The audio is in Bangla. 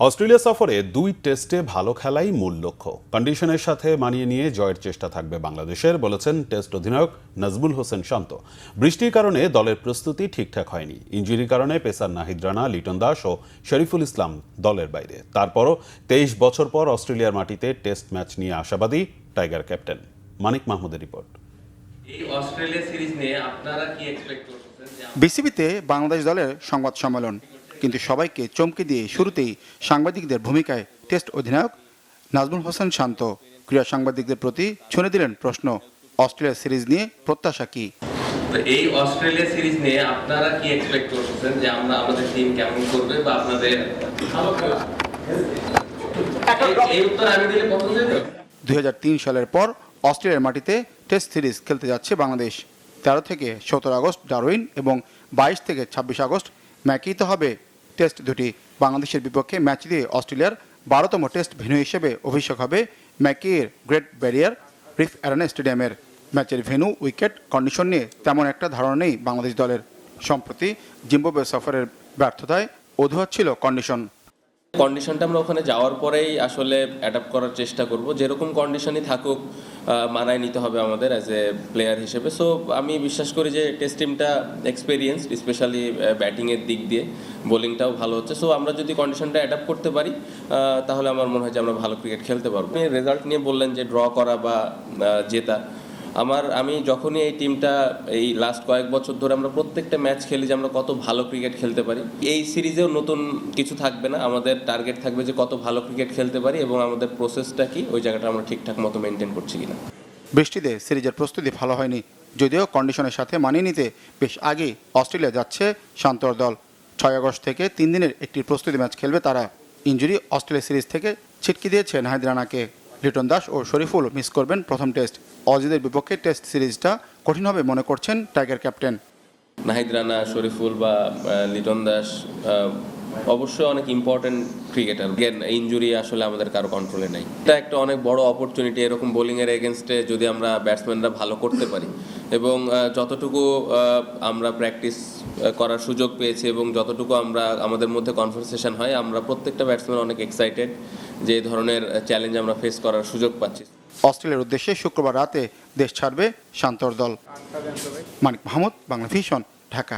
অস্ট্রেলিয়া সফরে 2 টেস্টে ভালো খেলাই মূল লক্ষ্য। কন্ডিশনের সাথে মানিয়ে নিয়ে জয়ের চেষ্টা থাকবে বাংলাদেশের, বলেছেন টেস্ট অধিনায়ক নাজমুল হোসেন শান্ত। বৃষ্টির কারণে দলের প্রস্তুতি ঠিকঠাক হয়নি। ইনজুরির কারণে পেসার নাহিদ রানা, লিটন দাস ও শরীফুল ইসলাম দলের বাইরে। তারপরও 23 বছর পর অস্ট্রেলিয়ার মাটিতে টেস্ট ম্যাচ নিয়ে আশাবাদী টাইগার ক্যাপ্টেন। মানিক মাহমুদের রিপোর্ট। এই অস্ট্রেলিয়া সিরিজ নিয়ে আপনারা কি এক্সপেক্ট করছেন? বিসিবিতে বাংলাদেশ দলের সংবাদ সম্মেলন, কিন্তু সবাইকে চমকে দিয়ে শুরুতেই সাংবাদিকদের ভূমিকায় টেস্ট অধিনায়ক নাজমুল হোসেন শান্ত ক্রীড়া সাংবাদিকদের প্রতি ছুঁড়ে দিলেন প্রশ্ন, অস্ট্রেলিয়া সিরিজ নিয়ে প্রত্যাশা কি? তো এই অস্ট্রেলিয়া সিরিজ নিয়ে আপনারা কি এক্সপেক্ট করছেন যে আমাদের টিম কেমন করবে বা আপনাদের এই উত্তর আমি দিলে পছন্দ হবে? 2003 সালের পর অস্ট্রেলিয়ার মাটিতে টেস্ট সিরিজ খেলতে যাচ্ছে বাংলাদেশ। 13 থেকে 17 আগস্ট ডারউইন এবং 22 থেকে 26 আগস্ট ম্যাকেইতে হবে টেস্ট দুটি। বাংলাদেশের বিপক্ষে ম্যাচ দিয়ে অস্ট্রেলিয়ার 12তম টেস্ট ভেন্যু হিসেবে অভিষেক হবে ম্যাকেইয়ের গ্রেট ব্যারিয়ার রিফ অ্যারেনা স্টেডিয়ামের। ম্যাচের ভেন্যু, উইকেট, কন্ডিশন নিয়ে তেমন একটা ধারণা নেই বাংলাদেশ দলের। সম্প্রতি জিম্বাবুয়ে সফরের ব্যর্থতায় অজুহাত ছিল কন্ডিশনটা আমরা ওখানে যাওয়ার পরেই আসলে অ্যাডাপ্ট করার চেষ্টা করব। যেরকম কন্ডিশনই থাকুক মানায় নিতে হবে আমাদের অ্যাজ এ প্লেয়ার হিসেবে। সো আমি বিশ্বাস করি যে টেস্ট টিমটা এক্সপেরিয়েন্সড, স্পেশালি ব্যাটিংয়ের দিক দিয়ে, বোলিংটাও ভালো হচ্ছে। সো আমরা যদি কন্ডিশনটা অ্যাডাপ্ট করতে পারি তাহলে আমার মনে হয় যে আমরা ভালো ক্রিকেট খেলতে পারবো। আপনি রেজাল্ট নিয়ে বললেন যে ড্র করা বা জেতা। আমি যখনই এই টিমটা এই লাস্ট কয়েক বছর ধরে আমরা প্রত্যেকটা ম্যাচ খেলি যে আমরা কত ভালো ক্রিকেট খেলতে পারি। এই সিরিজেও নতুন কিছু থাকবে না, আমাদের টার্গেট থাকবে যে কত ভালো ক্রিকেট খেলতে পারি এবং আমাদের প্রসেসটা কি, ওই জায়গাটা আমরা ঠিকঠাক মতো মেনটেন করছি কিনা। বৃষ্টিতে সিরিজের প্রস্তুতি ভালো হয়নি, যদিও কন্ডিশনের সাথে মানিয়ে নিতে বেশ আগেই অস্ট্রেলিয়া যাচ্ছে শান্তর দল। 6 আগস্ট থেকে 3 দিনের একটি প্রস্তুতি ম্যাচ খেলবে তারা। ইনজুরি অস্ট্রেলিয়া সিরিজ থেকে ছিটকে দিয়েছে নাহিদ রানাকে। লিটন দাস ও শরীফুল মিস করবেন প্রথম টেস্ট। অজিদের বিপক্ষে টেস্ট সিরিজটা কঠিন হবে মনে করছেন টাইগার ক্যাপ্টেন। নাহিদ রানা, শরীফুল বা লিটন দাস অবশ্যই অনেক ইম্পর্টেন্ট ক্রিকেটার। ইনজুরি আসলে আমাদের কারো কন্ট্রোলে নাই। এটা একটা অনেক বড় অপরচুনিটি, এরকম বোলিংয়ের এগেনস্টে যদি আমরা ব্যাটসম্যানরা ভালো করতে পারি এবং যতটুকু আমরা প্র্যাকটিস করার সুযোগ পেয়েছি এবং যতটুকু আমাদের মধ্যে কনভারসেশন হয়, আমরা প্রত্যেকটা ব্যাটসম্যান অনেক এক্সাইটেড যে এই ধরনের চ্যালেঞ্জ আমরা ফেস করার সুযোগ পাচ্ছি। অস্ট্রেলিয়ার উদ্দেশ্যে শুক্রবার রাতে দেশ ছাড়বে শান্তর দল। মানিক মাহমুদ, বাংলা ভিশন, ঢাকা।